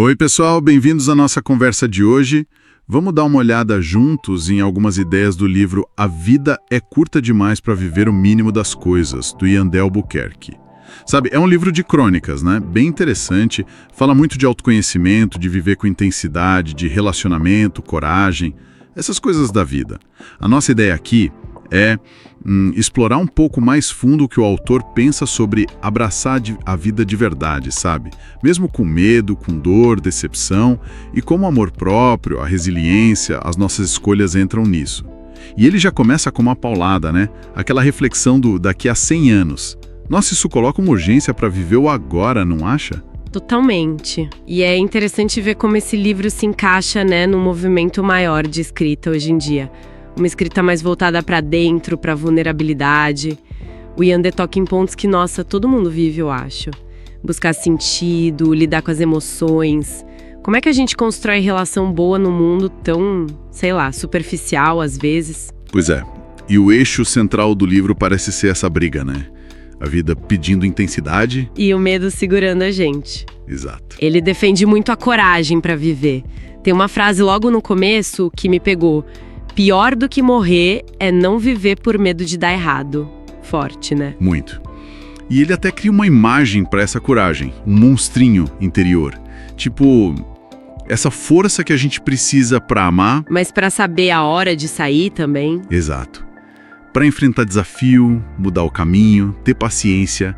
Oi, pessoal, bem-vindos à nossa conversa de hoje. Vamos dar uma olhada juntos em algumas ideias do livro A Vida é Curta Demais para Viver o Mínimo das Coisas, do Ian Albuquerque. Sabe, é um livro de crônicas, né? Bem interessante, fala muito de autoconhecimento, de viver com intensidade, de relacionamento, coragem, essas coisas da vida. A nossa ideia aqui é explorar um pouco mais fundo o que o autor pensa sobre abraçar a vida de verdade, sabe? Mesmo com medo, com dor, decepção, e como o amor próprio, a resiliência, as nossas escolhas entram nisso. E ele já começa com uma paulada, né? Aquela reflexão do daqui a 100 anos. Nossa, isso coloca uma urgência para viver o agora, não acha? Totalmente. E é interessante ver como esse livro se encaixa, né, num movimento maior de escrita hoje em dia. Uma escrita mais voltada para dentro, para vulnerabilidade. O Ian toca em pontos que, nossa, todo mundo vive, eu acho. Buscar sentido, lidar com as emoções. Como é que a gente constrói relação boa num mundo tão, sei lá, superficial às vezes? Pois é. E o eixo central do livro parece ser essa briga, né? A vida pedindo intensidade. E o medo segurando a gente. Exato. Ele defende muito a coragem para viver. Tem uma frase logo no começo que me pegou. Pior do que morrer é não viver por medo de dar errado. Forte, né? Muito. E ele até cria uma imagem para essa coragem, um monstrinho interior. Tipo, essa força que a gente precisa para amar. Mas para saber a hora de sair também. Exato. Para enfrentar desafio, mudar o caminho, ter paciência,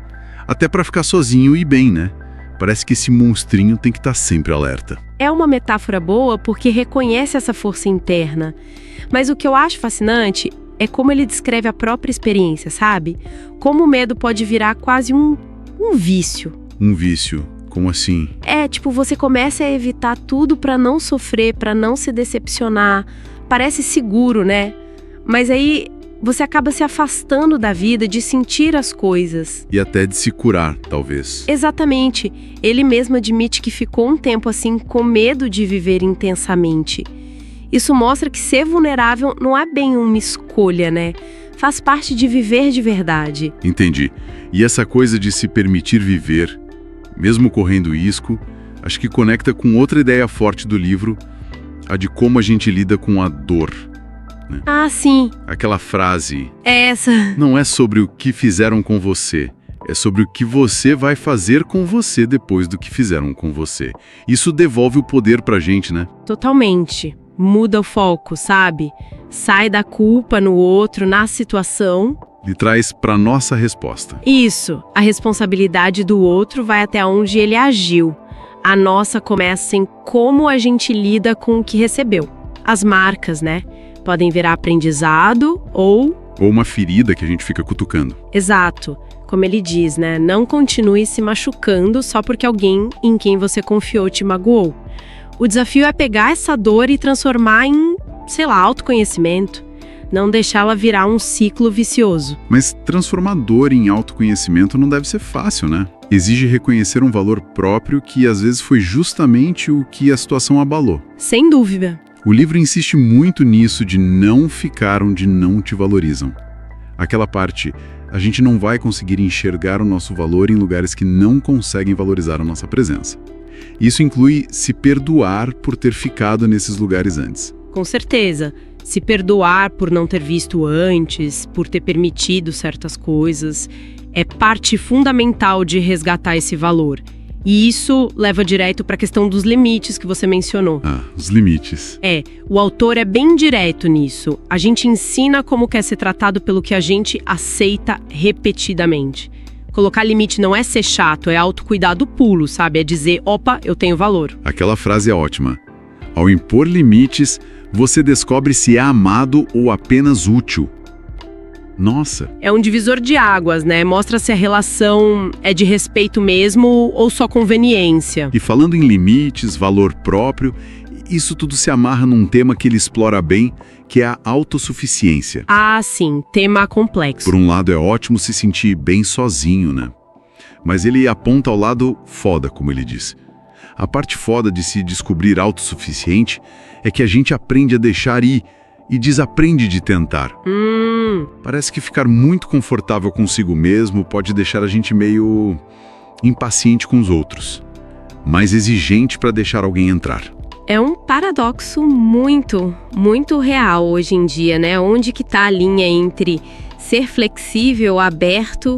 até para ficar sozinho e bem, né? Parece que esse monstrinho tem que estar sempre alerta. É uma metáfora boa porque reconhece essa força interna. Mas o que eu acho fascinante é como ele descreve a própria experiência, sabe? Como o medo pode virar quase um vício. Um vício? Como assim? Tipo, você começa a evitar tudo pra não sofrer, pra não se decepcionar. Parece seguro, né? Mas aí você acaba se afastando da vida, de sentir as coisas. E até de se curar, talvez. Exatamente. Ele mesmo admite que ficou um tempo assim com medo de viver intensamente. Isso mostra que ser vulnerável não é bem uma escolha, né? Faz parte de viver de verdade. Entendi. E essa coisa de se permitir viver, mesmo correndo risco, acho que conecta com outra ideia forte do livro, a de como a gente lida com a dor. Né? Ah, sim. Aquela frase... É essa. Não é sobre o que fizeram com você, é sobre o que você vai fazer com você depois do que fizeram com você. Isso devolve o poder pra gente, né? Totalmente. Muda o foco, sabe? Sai da culpa no outro, na situação. E traz pra nossa resposta. Isso. A responsabilidade do outro vai até onde ele agiu. A nossa começa em como a gente lida com o que recebeu. As marcas, né? Podem virar aprendizado ou uma ferida que a gente fica cutucando. Exato. Como ele diz, né? Não continue se machucando só porque alguém em quem você confiou te magoou. O desafio é pegar essa dor e transformar em, sei lá, autoconhecimento. Não deixá-la virar um ciclo vicioso. Mas transformar dor em autoconhecimento não deve ser fácil, né? Exige reconhecer um valor próprio que às vezes foi justamente o que a situação abalou. Sem dúvida. O livro insiste muito nisso de não ficar onde não te valorizam. Aquela parte, a gente não vai conseguir enxergar o nosso valor em lugares que não conseguem valorizar a nossa presença. Isso inclui se perdoar por ter ficado nesses lugares antes. Com certeza. Se perdoar por não ter visto antes, por ter permitido certas coisas, é parte fundamental de resgatar esse valor. E isso leva direto para a questão dos limites que você mencionou. Ah, os limites. O autor é bem direto nisso. A gente ensina como quer ser tratado pelo que a gente aceita repetidamente. Colocar limite não é ser chato, é autocuidado pulo, sabe? É dizer, opa, eu tenho valor. Aquela frase é ótima. Ao impor limites, você descobre se é amado ou apenas útil. Nossa! É um divisor de águas, né? Mostra se a relação é de respeito mesmo ou só conveniência. E falando em limites, valor próprio, isso tudo se amarra num tema que ele explora bem, que é a autossuficiência. Ah, sim, tema complexo. Por um lado é ótimo se sentir bem sozinho, né? Mas ele aponta ao lado foda, como ele diz. A parte foda de se descobrir autossuficiente é que a gente aprende a deixar ir e desaprende de tentar. Parece que ficar muito confortável consigo mesmo pode deixar a gente meio impaciente com os outros. mais exigente para deixar alguém entrar. É um paradoxo muito, muito real hoje em dia, né? Onde que tá a linha entre ser flexível, aberto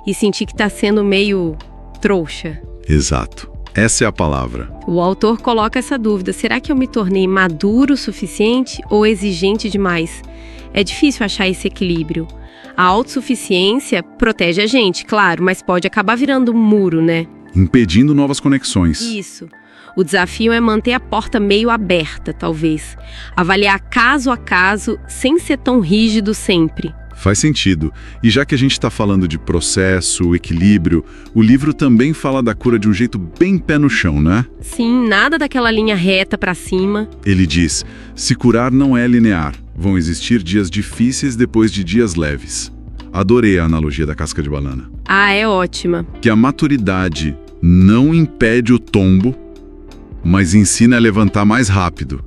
e sentir que tá sendo meio trouxa? Exato. Essa é a palavra. O autor coloca essa dúvida: será que eu me tornei maduro o suficiente ou exigente demais? É difícil achar esse equilíbrio. A autossuficiência protege a gente, claro, mas pode acabar virando um muro, né? Impedindo novas conexões. Isso. O desafio é manter a porta meio aberta, talvez. Avaliar caso a caso, sem ser tão rígido sempre. Faz sentido. E já que a gente está falando de processo, equilíbrio, o livro também fala da cura de um jeito bem pé no chão, né? Sim, nada daquela linha reta pra cima. Ele diz: se curar não é linear. Vão existir dias difíceis depois de dias leves. Adorei a analogia da casca de banana. Ah, é ótima. Que a maturidade não impede o tombo, mas ensina a levantar mais rápido.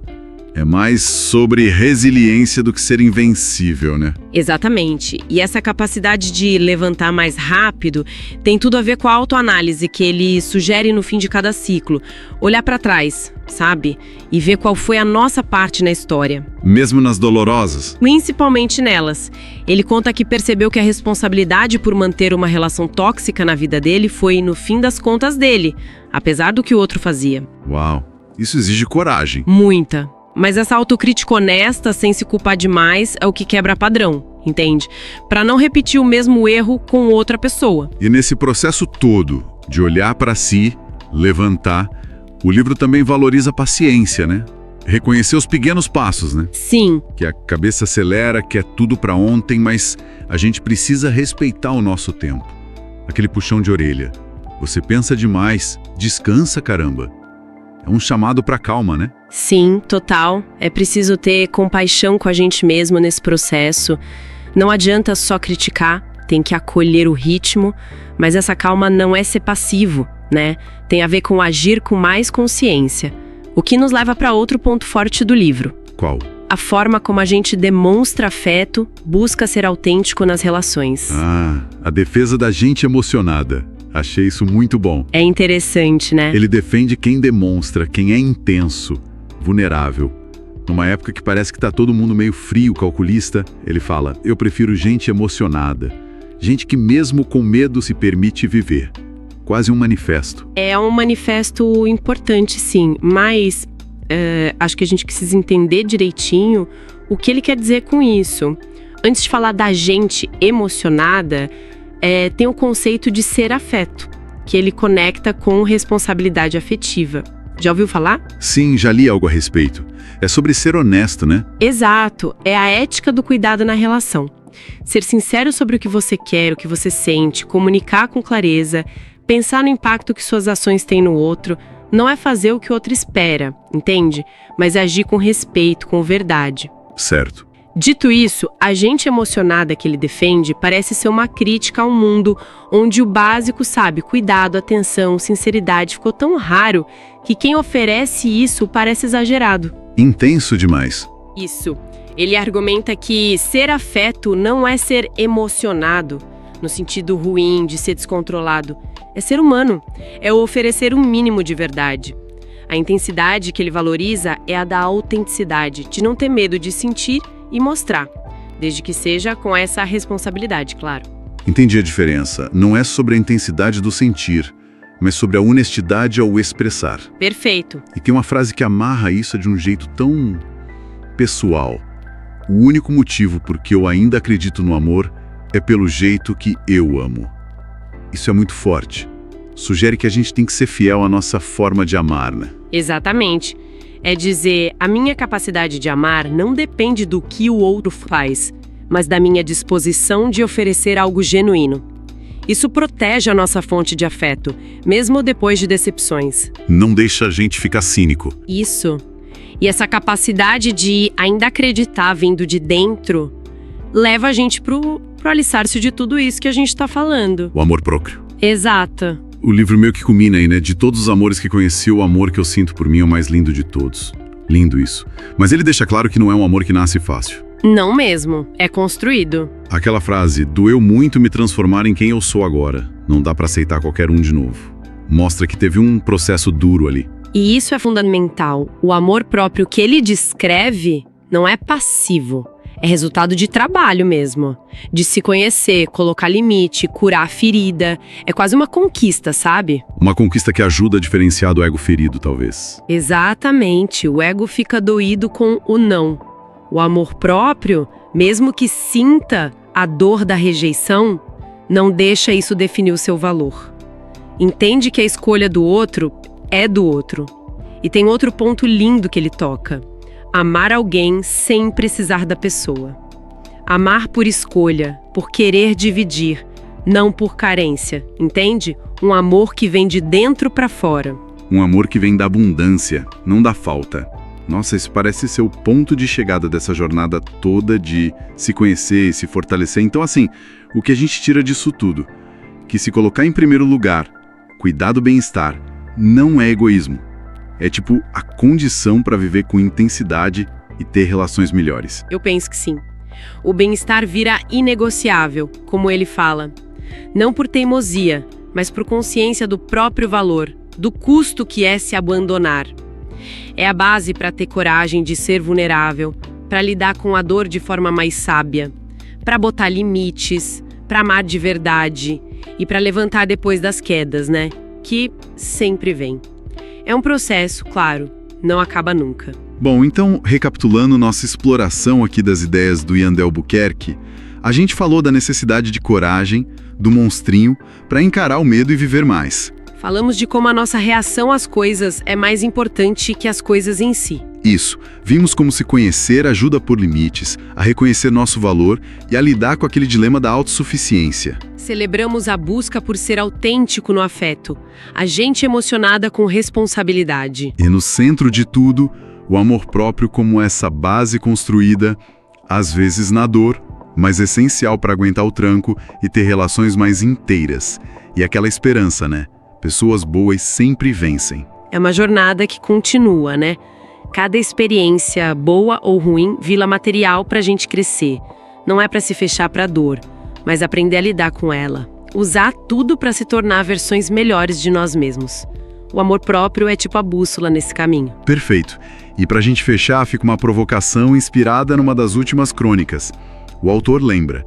É mais sobre resiliência do que ser invencível, né? Exatamente. E essa capacidade de levantar mais rápido tem tudo a ver com a autoanálise que ele sugere no fim de cada ciclo. Olhar pra trás, sabe? E ver qual foi a nossa parte na história. Mesmo nas dolorosas? Principalmente nelas. Ele conta que percebeu que a responsabilidade por manter uma relação tóxica na vida dele foi, no fim das contas, dele, apesar do que o outro fazia. Uau, isso exige coragem. Muita. Mas essa autocrítica honesta, sem se culpar demais, é o que quebra padrão, entende? Pra não repetir o mesmo erro com outra pessoa. E nesse processo todo, de olhar pra si, levantar, o livro também valoriza a paciência, né? Reconhecer os pequenos passos, né? Sim. Que a cabeça acelera, que é tudo pra ontem, mas a gente precisa respeitar o nosso tempo. Aquele puxão de orelha. Você pensa demais, descansa, caramba. É um chamado pra calma, né? Sim, total. É preciso ter compaixão com a gente mesmo nesse processo. Não adianta só criticar, tem que acolher o ritmo, mas essa calma não é ser passivo, né? Tem a ver com agir com mais consciência. O que nos leva para outro ponto forte do livro. Qual? A forma como a gente demonstra afeto, busca ser autêntico nas relações. Ah, a defesa da gente emocionada. Achei isso muito bom. É interessante, né? Ele defende quem demonstra, quem é intenso, vulnerável. Numa época que parece que tá todo mundo meio frio, calculista, ele fala: eu prefiro gente emocionada. Gente que mesmo com medo se permite viver. Quase um manifesto. É um manifesto importante, sim, mas acho que a gente precisa entender direitinho o que ele quer dizer com isso. Antes de falar da gente emocionada, tem o conceito de ser afeto, que ele conecta com responsabilidade afetiva. Já ouviu falar? Sim, já li algo a respeito. É sobre ser honesto, né? Exato, é a ética do cuidado na relação. Ser sincero sobre o que você quer, o que você sente, comunicar com clareza, pensar no impacto que suas ações têm no outro, não é fazer o que o outro espera, entende? Mas agir com respeito, com verdade. Certo. Dito isso, a gente emocionada que ele defende parece ser uma crítica ao mundo onde o básico, sabe, cuidado, atenção, sinceridade ficou tão raro que quem oferece isso parece exagerado. Intenso demais. Isso. Ele argumenta que ser afeto não é ser emocionado, no sentido ruim de ser descontrolado. É ser humano. É oferecer um mínimo de verdade. A intensidade que ele valoriza é a da autenticidade, de não ter medo de sentir e mostrar, desde que seja com essa responsabilidade, claro. Entendi a diferença. Não é sobre a intensidade do sentir, mas sobre a honestidade ao expressar. Perfeito. E tem uma frase que amarra isso de um jeito tão pessoal. O único motivo por que eu ainda acredito no amor é pelo jeito que eu amo. Isso é muito forte. Sugere que a gente tem que ser fiel à nossa forma de amar, né? Exatamente. É dizer, a minha capacidade de amar não depende do que o outro faz, mas da minha disposição de oferecer algo genuíno. Isso protege a nossa fonte de afeto, mesmo depois de decepções. Não deixa a gente ficar cínico. Isso. E essa capacidade de ainda acreditar vindo de dentro leva a gente pro alicerce de tudo isso que a gente tá falando. O amor próprio. Exato. O livro meio que culmina aí, né? De todos os amores que conheci, o amor que eu sinto por mim é o mais lindo de todos. Lindo isso. Mas ele deixa claro que não é um amor que nasce fácil. Não mesmo. É construído. Aquela frase, doeu muito me transformar em quem eu sou agora. Não dá pra aceitar qualquer um de novo. Mostra que teve um processo duro ali. E isso é fundamental. O amor próprio que ele descreve não é passivo. É resultado de trabalho mesmo. De se conhecer, colocar limite, curar a ferida. É quase uma conquista, sabe? Uma conquista que ajuda a diferenciar do ego ferido, talvez. Exatamente. O ego fica doído com o não. O amor próprio, mesmo que sinta a dor da rejeição, não deixa isso definir o seu valor. Entende que a escolha do outro é do outro. E tem outro ponto lindo que ele toca. Amar alguém sem precisar da pessoa. Amar por escolha, por querer dividir, não por carência, entende? Um amor que vem de dentro para fora. Um amor que vem da abundância, não da falta. Nossa, isso parece ser o ponto de chegada dessa jornada toda de se conhecer e se fortalecer. Então, assim, o que a gente tira disso tudo? Que se colocar em primeiro lugar, cuidar do bem-estar, não é egoísmo. É tipo a condição para viver com intensidade e ter relações melhores. Eu penso que sim. O bem-estar vira inegociável, como ele fala. Não por teimosia, mas por consciência do próprio valor, do custo que é se abandonar. É a base para ter coragem de ser vulnerável, para lidar com a dor de forma mais sábia, para botar limites, para amar de verdade e para levantar depois das quedas, né? Que sempre vem. É um processo, claro, não acaba nunca. Bom, então, recapitulando nossa exploração aqui das ideias do Ian Albuquerque, a gente falou da necessidade de coragem, do monstrinho, para encarar o medo e viver mais. Falamos de como a nossa reação às coisas é mais importante que as coisas em si. Isso. Vimos como se conhecer ajuda a pôr limites, a reconhecer nosso valor e a lidar com aquele dilema da autossuficiência. Celebramos a busca por ser autêntico no afeto, a gente emocionada com responsabilidade. E no centro de tudo, o amor próprio como essa base construída, às vezes na dor, mas essencial para aguentar o tranco e ter relações mais inteiras. E aquela esperança, né? Pessoas boas sempre vencem. É uma jornada que continua, né? Cada experiência, boa ou ruim, vira material para a gente crescer. Não é para se fechar para a dor, mas aprender a lidar com ela. Usar tudo para se tornar versões melhores de nós mesmos. O amor próprio é tipo a bússola nesse caminho. Perfeito. E para a gente fechar, fica uma provocação inspirada numa das últimas crônicas. O autor lembra: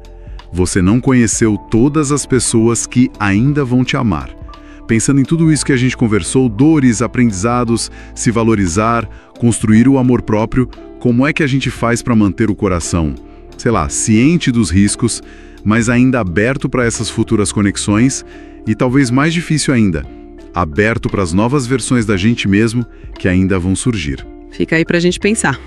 você não conheceu todas as pessoas que ainda vão te amar. Pensando em tudo isso que a gente conversou, dores, aprendizados, se valorizar, construir o amor próprio, como é que a gente faz para manter o coração, sei lá, ciente dos riscos, mas ainda aberto para essas futuras conexões e talvez mais difícil ainda, aberto para as novas versões da gente mesmo que ainda vão surgir? Fica aí pra gente pensar.